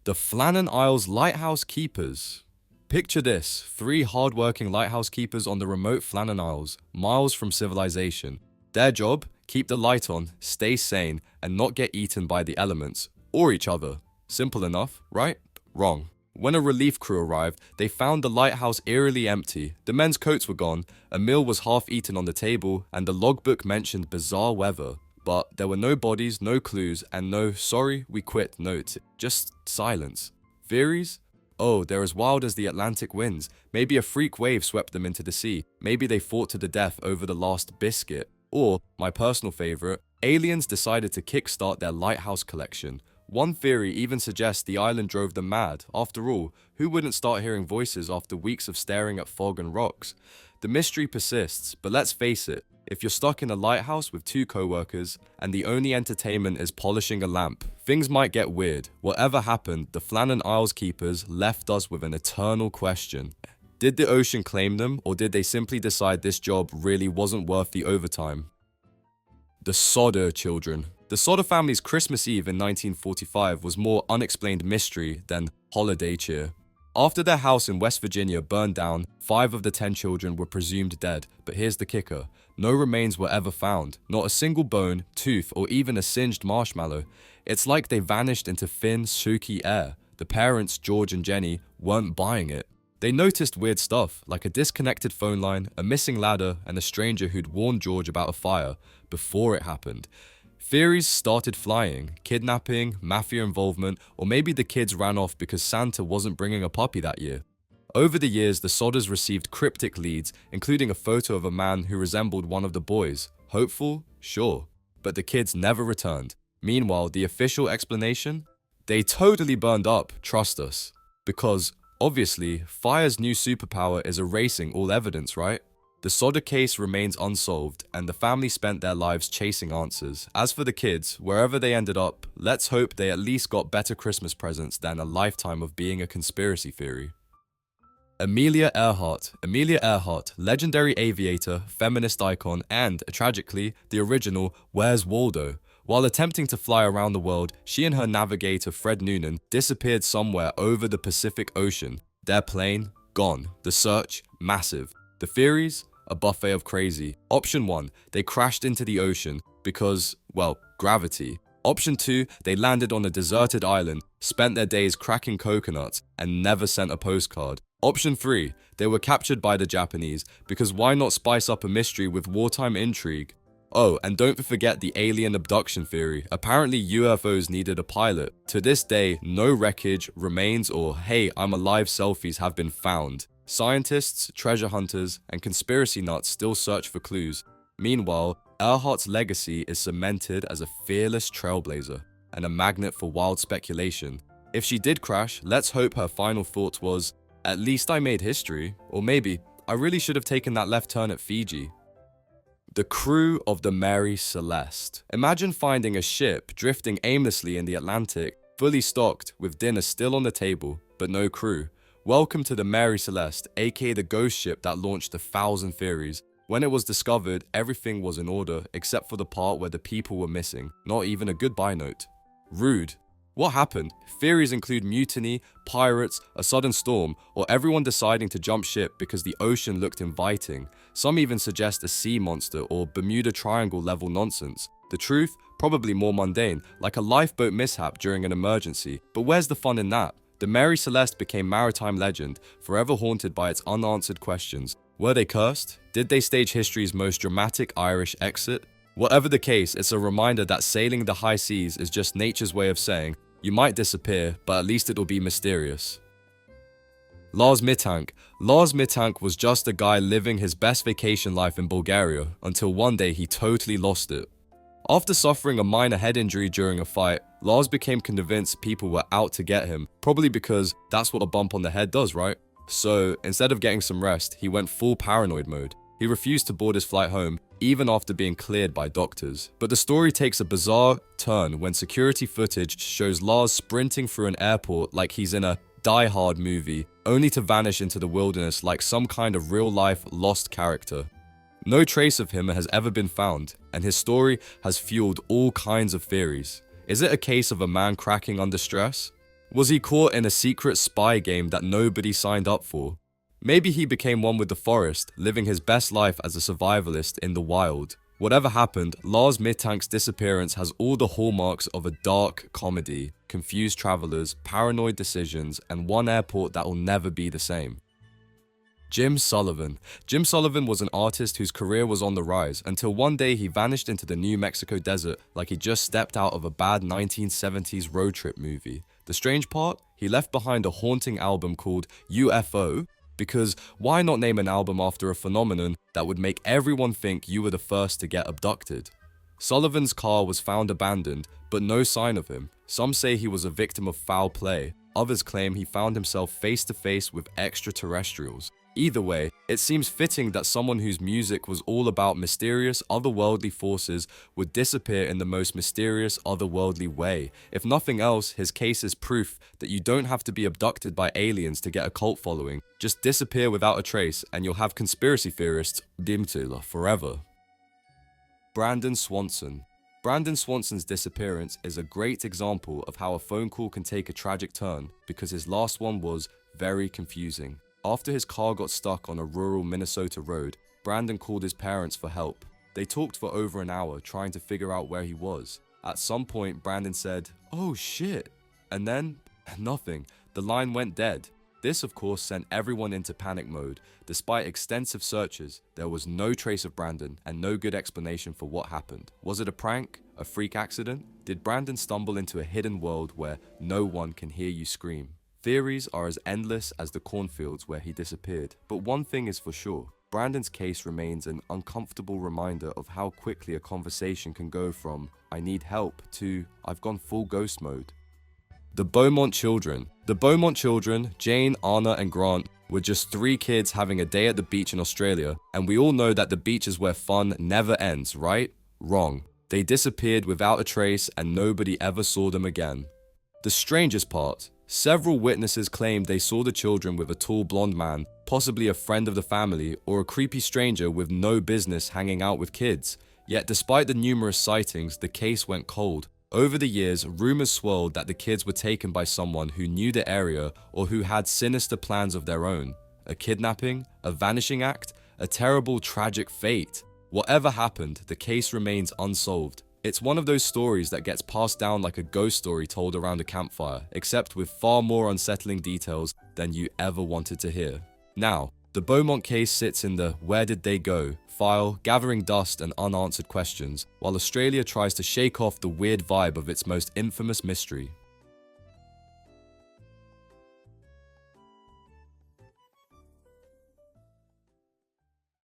The Flannan Isles Lighthouse Keepers. Picture this, 3 hard-working lighthouse keepers on the remote Flannan Isles, miles from civilization. Their job? Keep the light on, stay sane, and not get eaten by the elements, or each other. Simple enough, right? Wrong. When a relief crew arrived, they found the lighthouse eerily empty. The men's coats were gone, a meal was half-eaten on the table, and the logbook mentioned bizarre weather. But there were no bodies, no clues, and no "sorry, we quit" notes. Just silence. Theories? Oh, they're as wild as the Atlantic winds. Maybe a freak wave swept them into the sea. Maybe they fought to the death over the last biscuit. Or, my personal favorite, aliens decided to kickstart their lighthouse collection. One theory even suggests the island drove them mad. After all, who wouldn't start hearing voices after weeks of staring at fog and rocks? The mystery persists, but let's face it, if you're stuck in a lighthouse with 2 co-workers and the only entertainment is polishing a lamp, things might get weird. Whatever happened, the Flannan Isles keepers left us with an eternal question. Did the ocean claim them, or did they simply decide this job really wasn't worth the overtime? The Sodder Children. The Sodder family's Christmas Eve in 1945 was more unexplained mystery than holiday cheer. After their house in West Virginia burned down, 5 of the 10 children were presumed dead. But here's the kicker. No remains were ever found. Not a single bone, tooth, or even a singed marshmallow. It's like they vanished into thin, sooky air. The parents, George and Jenny, weren't buying it. They noticed weird stuff, like a disconnected phone line, a missing ladder, and a stranger who'd warned George about a fire before it happened. Theories started flying: kidnapping, mafia involvement, or maybe the kids ran off because Santa wasn't bringing a puppy that year. Over the years, the Sodders received cryptic leads, including a photo of a man who resembled one of the boys. Hopeful? Sure. But the kids never returned. Meanwhile, the official explanation? They totally burned up, trust us. Because, obviously, fire's new superpower is erasing all evidence, right? The Sodder case remains unsolved, and the family spent their lives chasing answers. As for the kids, wherever they ended up, let's hope they at least got better Christmas presents than a lifetime of being a conspiracy theory. Amelia Earhart. Amelia Earhart, legendary aviator, feminist icon, and, tragically, the original Where's Waldo? While attempting to fly around the world, she and her navigator Fred Noonan disappeared somewhere over the Pacific Ocean. Their plane, gone. The search, massive. The theories? A buffet of crazy. Option 1, they crashed into the ocean because, well, gravity. Option 2, they landed on a deserted island, spent their days cracking coconuts, and never sent a postcard. Option 3, they were captured by the Japanese, because why not spice up a mystery with wartime intrigue? Oh, and don't forget the alien abduction theory. Apparently UFOs needed a pilot. To this day, no wreckage, remains, or "hey, I'm alive" selfies have been found. Scientists, treasure hunters, and conspiracy nuts still search for clues. Meanwhile, Earhart's legacy is cemented as a fearless trailblazer and a magnet for wild speculation. If she did crash, let's hope her final thought was, "At least I made history," or maybe, "I really should have taken that left turn at Fiji." The crew of the Mary Celeste. Imagine finding a ship drifting aimlessly in the Atlantic, fully stocked, with dinner still on the table, but no crew. Welcome to the Mary Celeste, aka the ghost ship that launched 1,000 theories. When it was discovered, everything was in order, except for the part where the people were missing. Not even a goodbye note. Rude. What happened? Theories include mutiny, pirates, a sudden storm, or everyone deciding to jump ship because the ocean looked inviting. Some even suggest a sea monster or Bermuda Triangle level nonsense. The truth? Probably more mundane, like a lifeboat mishap during an emergency. But where's the fun in that? The Mary Celeste became maritime legend, forever haunted by its unanswered questions. Were they cursed? Did they stage history's most dramatic Irish exit? Whatever the case, it's a reminder that sailing the high seas is just nature's way of saying, you might disappear, but at least it'll be mysterious. Lars Mittank. Lars Mittank was just a guy living his best vacation life in Bulgaria, until one day he totally lost it. After suffering a minor head injury during a fight, Lars became convinced people were out to get him, probably because that's what a bump on the head does, right? So, instead of getting some rest, he went full paranoid mode. He refused to board his flight home, even after being cleared by doctors. But the story takes a bizarre turn when security footage shows Lars sprinting through an airport like he's in a Die Hard movie, only to vanish into the wilderness like some kind of real-life lost character. No trace of him has ever been found, and his story has fueled all kinds of theories. Is it a case of a man cracking under stress? Was he caught in a secret spy game that nobody signed up for? Maybe he became one with the forest, living his best life as a survivalist in the wild. Whatever happened, Lars Mittank's disappearance has all the hallmarks of a dark comedy: confused travelers, paranoid decisions, and one airport that will never be the same. Jim Sullivan. Jim Sullivan was an artist whose career was on the rise until one day he vanished into the New Mexico desert like he just stepped out of a bad 1970s road trip movie. The strange part? He left behind a haunting album called UFO, because why not name an album after a phenomenon that would make everyone think you were the first to get abducted? Sullivan's car was found abandoned, but no sign of him. Some say he was a victim of foul play. Others claim he found himself face to face with extraterrestrials. Either way, it seems fitting that someone whose music was all about mysterious, otherworldly forces would disappear in the most mysterious, otherworldly way. If nothing else, his case is proof that you don't have to be abducted by aliens to get a cult following. Just disappear without a trace, and you'll have conspiracy theorists dimtila forever. Brandon Swanson. Brandon Swanson's disappearance is a great example of how a phone call can take a tragic turn, because his last one was very confusing. After his car got stuck on a rural Minnesota road, Brandon called his parents for help. They talked for over an hour trying to figure out where he was. At some point, Brandon said, "Oh shit," and then nothing. The line went dead. This, of course, sent everyone into panic mode. Despite extensive searches, there was no trace of Brandon and no good explanation for what happened. Was it a prank? A freak accident? Did Brandon stumble into a hidden world where no one can hear you scream? Theories are as endless as the cornfields where he disappeared, but one thing is for sure: Brandon's case remains an uncomfortable reminder of how quickly a conversation can go from "I need help" to "I've gone full ghost mode." The Beaumont Children. The Beaumont Children, Jane, Anna, and Grant, were just 3 kids having a day at the beach in Australia, and we all know that the beach is where fun never ends, right? Wrong. They disappeared without a trace and nobody ever saw them again. The strangest part: several witnesses claimed they saw the children with a tall blonde man, possibly a friend of the family, or a creepy stranger with no business hanging out with kids. Yet despite the numerous sightings, the case went cold. Over the years, rumors swirled that the kids were taken by someone who knew the area or who had sinister plans of their own. A kidnapping? A vanishing act? A terrible, tragic fate? Whatever happened, the case remains unsolved. It's one of those stories that gets passed down like a ghost story told around a campfire, except with far more unsettling details than you ever wanted to hear. Now, the Beaumont case sits in the "where did they go" file, gathering dust and unanswered questions, while Australia tries to shake off the weird vibe of its most infamous mystery.